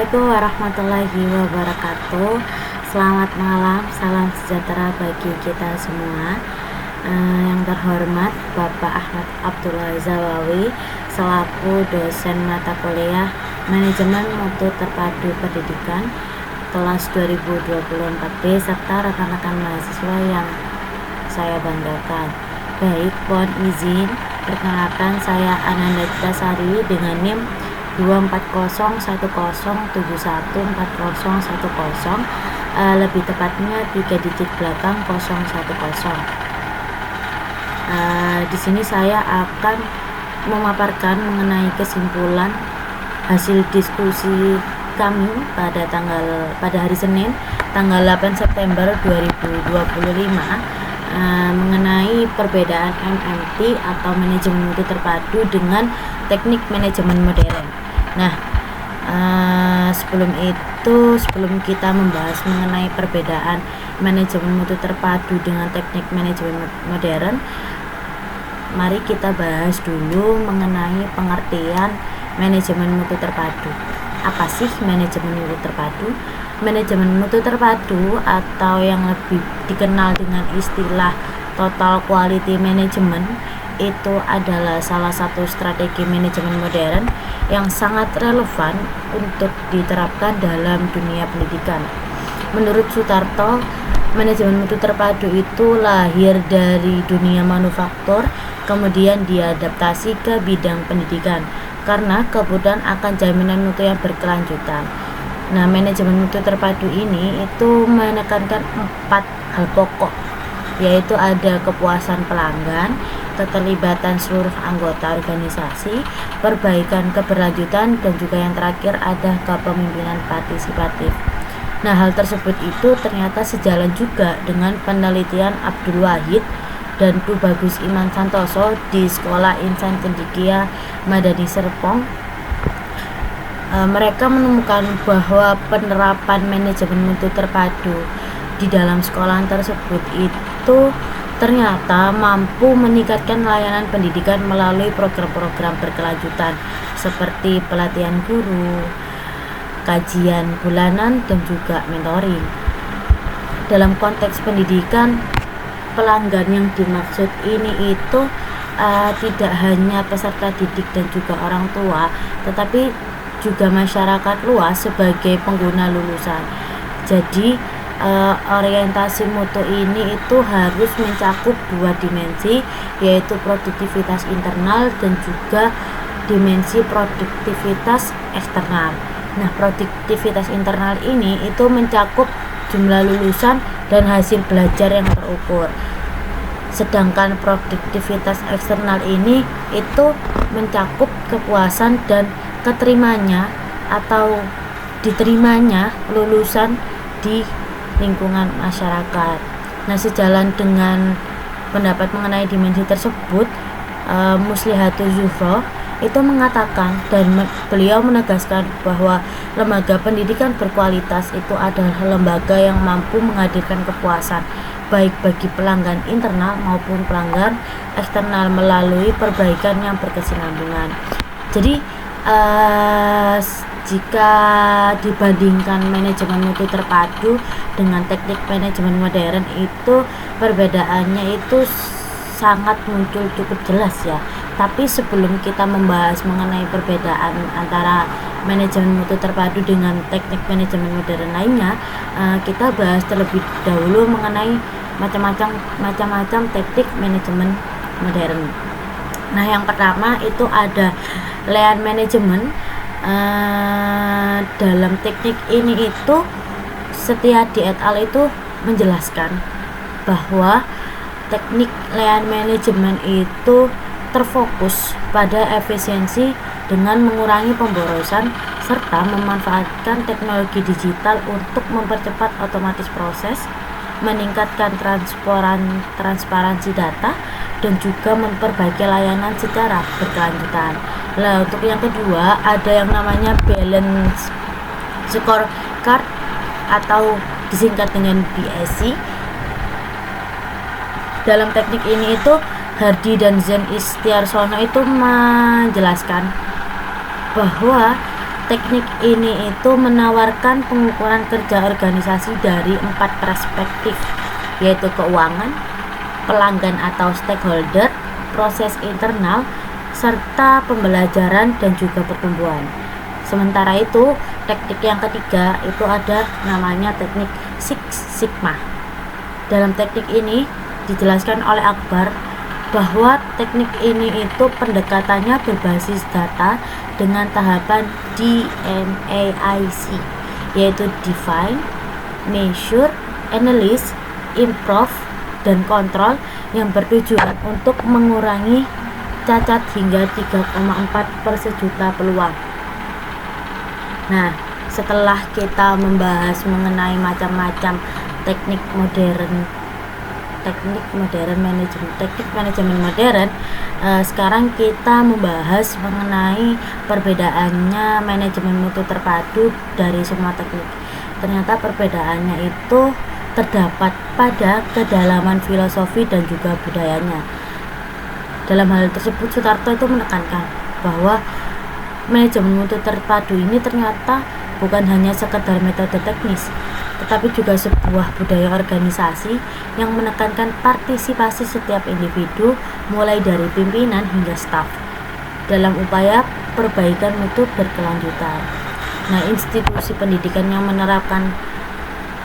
Assalamualaikum warahmatullahi wabarakatuh. Selamat malam, salam sejahtera bagi kita semua. Yang terhormat Bapak Ahmad Abdullah Zawawi selaku dosen mata kuliah Manajemen Mutu Terpadu Pendidikan kelas 2024B serta rekan-rekan mahasiswa yang saya banggakan. Baik, mohon izin perkenalkan, saya Ananda Sari dengan NIM 24010714010, lebih tepatnya 3 digit belakang 010. Di sini saya akan memaparkan mengenai kesimpulan hasil diskusi kami pada hari Senin tanggal 8 September 2025 mengenai perbedaan MMT atau manajemen mutu terpadu dengan teknik manajemen modern. Nah, sebelum kita membahas mengenai perbedaan manajemen mutu terpadu dengan teknik manajemen modern, mari kita bahas dulu mengenai pengertian manajemen mutu terpadu. Apa sih manajemen mutu terpadu? Manajemen mutu terpadu atau yang lebih dikenal dengan istilah total quality management itu adalah salah satu strategi manajemen modern yang sangat relevan untuk diterapkan dalam dunia pendidikan. Menurut Sutarto, manajemen mutu terpadu itu lahir dari dunia manufaktur, kemudian diadaptasi ke bidang pendidikan karena kebutuhan akan jaminan mutu yang berkelanjutan. Nah, manajemen mutu terpadu ini itu menekankan 4 hal pokok, yaitu ada kepuasan pelanggan, keterlibatan seluruh anggota organisasi, perbaikan keberlanjutan, dan juga yang terakhir ada kepemimpinan partisipatif. Nah, hal tersebut itu ternyata sejalan juga dengan penelitian Abdul Wahid dan Tubagus Iman Santoso di Sekolah Insan Cendekia Madani Serpong. Mereka menemukan bahwa penerapan manajemen mutu terpadu di dalam sekolah tersebut itu ternyata mampu meningkatkan layanan pendidikan melalui program-program berkelanjutan seperti pelatihan guru, kajian bulanan, dan juga mentoring. Dalam konteks pendidikan, pelanggan yang dimaksud ini itu tidak hanya peserta didik dan juga orang tua, tetapi juga masyarakat luas sebagai pengguna lulusan. Jadi orientasi mutu ini itu harus mencakup 2 dimensi, yaitu produktivitas internal dan juga dimensi produktivitas eksternal. Nah, produktivitas internal ini itu mencakup jumlah lulusan dan hasil belajar yang terukur. Sedangkan produktivitas eksternal ini itu mencakup kepuasan dan keterimanya atau diterimanya lulusan di lingkungan masyarakat. Nah, sejalan dengan pendapat mengenai dimensi tersebut, Muslihatul Zuhro itu mengatakan dan beliau menegaskan bahwa lembaga pendidikan berkualitas itu adalah lembaga yang mampu menghadirkan kepuasan baik bagi pelanggan internal maupun pelanggan eksternal melalui perbaikan yang berkesinambungan. Jadi jika dibandingkan manajemen mutu terpadu dengan teknik manajemen modern, itu perbedaannya itu sangat muncul cukup jelas ya. Tapi sebelum kita membahas mengenai perbedaan antara manajemen mutu terpadu dengan teknik manajemen modern lainnya, kita bahas terlebih dahulu mengenai macam-macam teknik manajemen modern. Nah, yang pertama itu ada Lean Management. Dalam teknik ini itu Setiadi et al. Itu menjelaskan bahwa teknik Lean Management itu terfokus pada efisiensi dengan mengurangi pemborosan serta memanfaatkan teknologi digital untuk mempercepat otomatis proses, meningkatkan transparansi data, dan juga memperbaiki layanan secara berkelanjutan. Nah, untuk yang kedua ada yang namanya Balance Scorecard atau disingkat dengan BSC. Dalam teknik ini itu Hardy dan Zen Istiarsono itu menjelaskan bahwa Teknik ini itu menawarkan pengukuran kerja organisasi dari 4 perspektif, yaitu keuangan, pelanggan atau stakeholder, proses internal, serta pembelajaran dan juga pertumbuhan. Sementara itu, teknik yang ketiga itu ada namanya teknik Six Sigma. Dalam teknik ini dijelaskan oleh Akbar bahwa teknik ini itu pendekatannya berbasis data dengan tahapan DMAIC, yaitu Define, Measure, Analyze, Improve, dan Control, yang bertujuan untuk mengurangi cacat hingga 3,4 per sejuta peluang. Nah, setelah kita membahas mengenai macam-macam teknik manajemen modern, sekarang kita membahas mengenai perbedaannya manajemen mutu terpadu dari semua teknik. Ternyata perbedaannya itu terdapat pada kedalaman filosofi dan juga budayanya. Dalam hal tersebut, Sutarto itu menekankan bahwa manajemen mutu terpadu ini ternyata bukan hanya sekedar metode teknis, tetapi juga sebuah budaya organisasi yang menekankan partisipasi setiap individu, mulai dari pimpinan hingga staf, dalam upaya perbaikan mutu berkelanjutan. Nah, institusi pendidikan yang menerapkan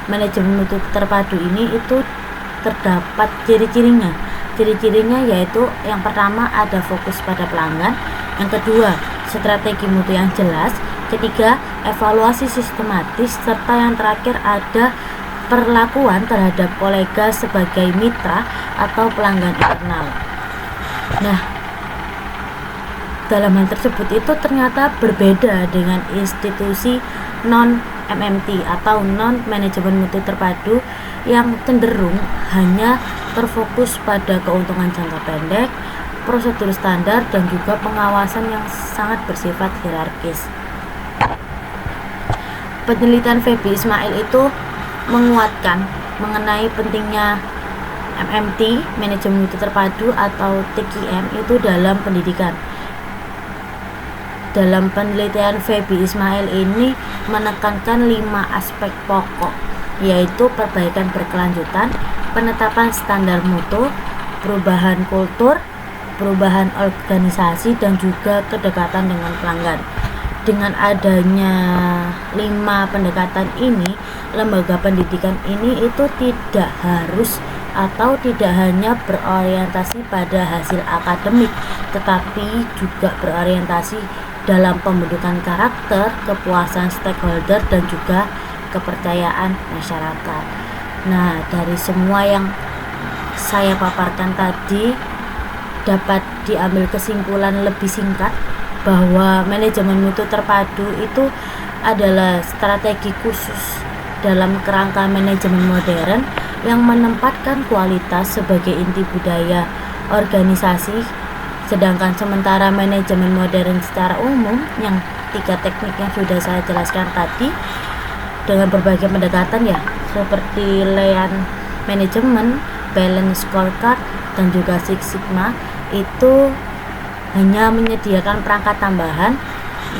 manajemen mutu terpadu ini itu terdapat ciri-cirinya. Ciri-cirinya yaitu yang pertama ada fokus pada pelanggan, yang kedua strategi mutu yang jelas, ketiga evaluasi sistematis, serta yang terakhir ada perlakuan terhadap kolega sebagai mitra atau pelanggan internal. Nah, dalam hal tersebut itu ternyata berbeda dengan institusi non-MMT atau non-manajemen mutu terpadu yang cenderung hanya terfokus pada keuntungan jangka pendek, prosedur standar, dan juga pengawasan yang sangat bersifat hierarkis. Penelitian Feby Ismail itu menguatkan mengenai pentingnya MMT, manajemen mutu terpadu atau TQM itu dalam pendidikan. Dalam penelitian Feby Ismail ini menekankan 5 aspek pokok, yaitu perbaikan berkelanjutan, penetapan standar mutu, perubahan kultur, perubahan organisasi, dan juga kedekatan dengan pelanggan. Dengan adanya 5 pendekatan ini, lembaga pendidikan ini itu tidak harus atau tidak hanya berorientasi pada hasil akademik, tetapi juga berorientasi dalam pembentukan karakter, kepuasan stakeholder, dan juga kepercayaan masyarakat. Nah, dari semua yang saya paparkan tadi dapat diambil kesimpulan lebih singkat bahwa manajemen mutu terpadu itu adalah strategi khusus dalam kerangka manajemen modern yang menempatkan kualitas sebagai inti budaya organisasi, sedangkan sementara manajemen modern secara umum yang 3 teknik yang sudah saya jelaskan tadi dengan berbagai pendekatan ya, seperti Lean Management, Balance Scorecard, dan juga Six Sigma, itu hanya menyediakan perangkat tambahan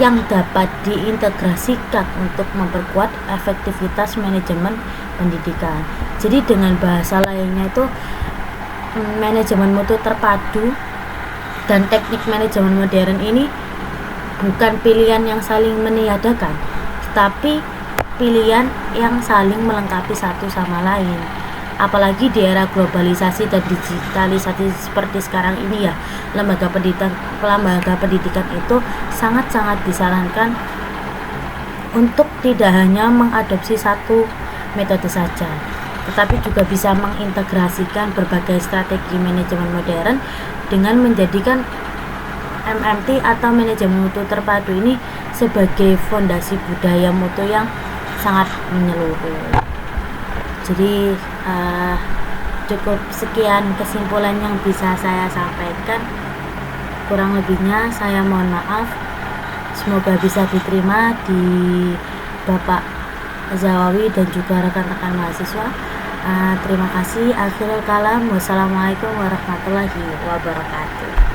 yang dapat diintegrasikan untuk memperkuat efektivitas manajemen pendidikan. Jadi dengan bahasa lainnya itu manajemen mutu terpadu dan teknik manajemen modern ini bukan pilihan yang saling meniadakan, tetapi pilihan yang saling melengkapi satu sama lain. Apalagi di era globalisasi dan digitalisasi seperti sekarang ini ya, lembaga pendidikan itu sangat-sangat disarankan untuk tidak hanya mengadopsi satu metode saja, tetapi juga bisa mengintegrasikan berbagai strategi manajemen modern dengan menjadikan MMT atau manajemen mutu terpadu ini sebagai fondasi budaya mutu yang sangat menyeluruh. Jadi cukup sekian kesimpulan yang bisa saya sampaikan. Kurang lebihnya saya mohon maaf. Semoga bisa diterima di Bapak Zawawi dan juga rekan-rekan mahasiswa. Terima kasih. Akhirul kalam. Wassalamualaikum warahmatullahi wabarakatuh.